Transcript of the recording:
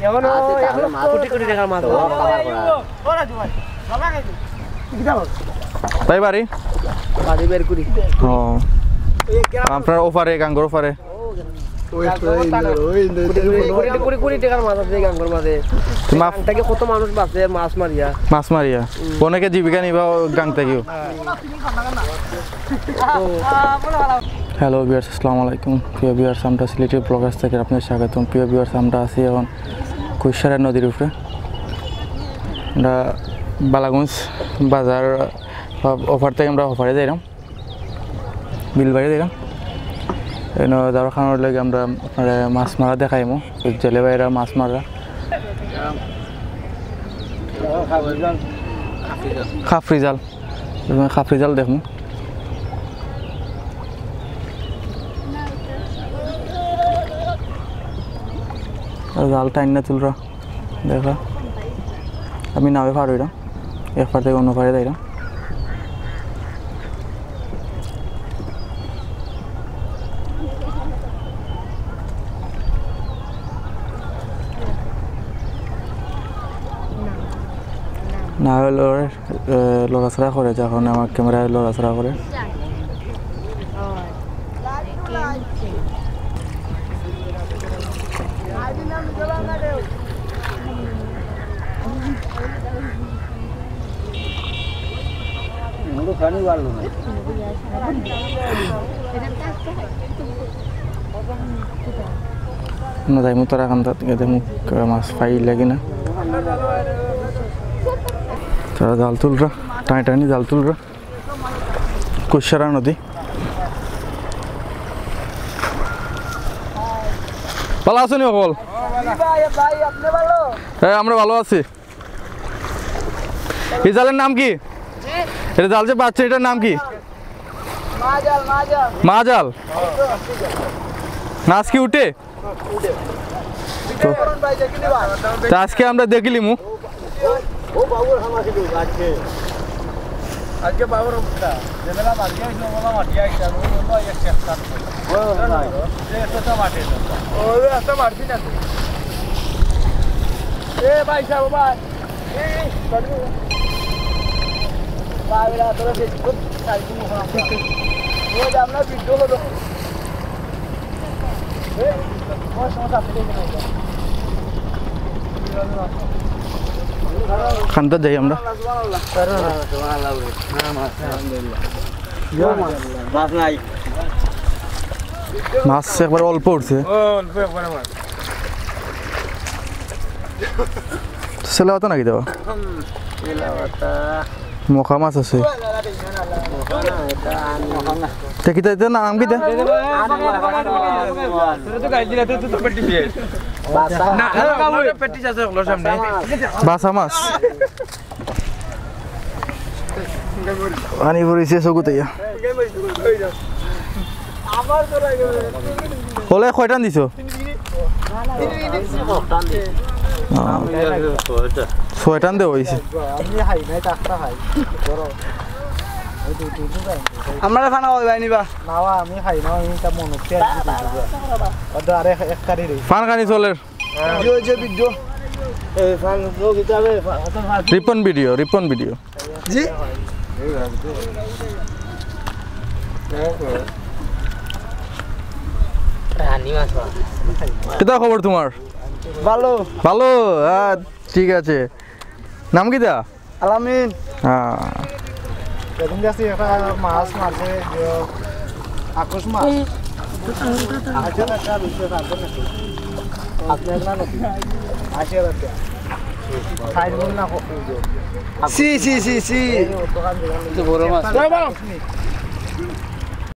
এখন কোটি কোটি টাকার মাছ তাই বাড়ি বাড়ি বের করি ও আপনার অফারে গাঙ্গর অফারে কোটি টাকার মাছ আছে গাঙ্গর মাঝে থেকে কত মানুষ বাঁচে মাছ মারিয়া অনেকে জীবিকা নিবা গাং থেকেও হ্যালো ভিউয়ার্স আসসালামু আলাইকুম প্রিয় ভিউয়ার্স আমরা সিলেটি ব্লগার্স থেকে আপনাদের স্বাগতম প্রিয় ভিউয়ার্স আমরা আছি এখন কৈশারা নদীর উপরে আমরা বালাগঞ্জ বাজার অফার থেকে আমরা অফারে যাইলাম বিলবাড়ি যাইলাম এনে যাওয়ার খানোর লাগে আমরা আপনার মাছ মারা দেখাইমো জেলে বাইরা মাছ মারা খাফরি জাল দেখুন জাল টাইন না তুলরা দেখা আমি নামে পার হইলাম এক পার থেকে অন্য পারে যাইলাম না হলে লড়াছড়া করে যখন আমার ক্যামেরায় লড়াছড়া করে না যাই মু তারা কান্তা মুখ মাছ পাই লাগে না তারা জাল তুলরা টানি জাল তুলরা কৈশারা নদী ভালো আছো নি অকল হ্যাঁ আমরা ভালো আছি এই জালের নাম কি এটা জাল যে পাচ্ছে এটার নাম কি মাজাল নাচ কি উঠে তো আজকে আমরা দেখিলিমু আজকে বাবুর যেবেলা বাড়িয়ে আসলো বলা মাটি আইসা বললো এক চেষ্টা মাঠে ও একটা মারবি না এ ভাই সাহেব ভাই বাবুরা তোরা ফেসবুক সাইটে মুখ ও আমরা ভিডিও হলো এ ও সমস্যা আছে খানতে যাই আমরা মাছ একবার অল্প উঠছে ছেলে হতো নাকি দেওয়া মখা মাছ আছে কিতা নাম কিতা বাসা মাছ পানি পড়েছে চকুতে হলে কয়টান দিছ ছয়টান দে হয়েছে আমরা খানা হয় নিবা নাওয়া আমি খাই না আমি তা মন হচ্ছে আর এক কারি রে ফান খানি চলের যে ভিডিও এই ফান লোক হিসাবে রিপন ভিডিও জি কিতা খবর তোমার ভালো ঠিক আছে নাম কিতা আলামিন হ্যাঁ দেখুন যাচ্ছি একটা মাছ মারছে আকুশ মাছ আছে না কার বিষয় আছে নাকি আপনি না নাকি আসে রাখতে সাইড বল না সি তো বড় মাছ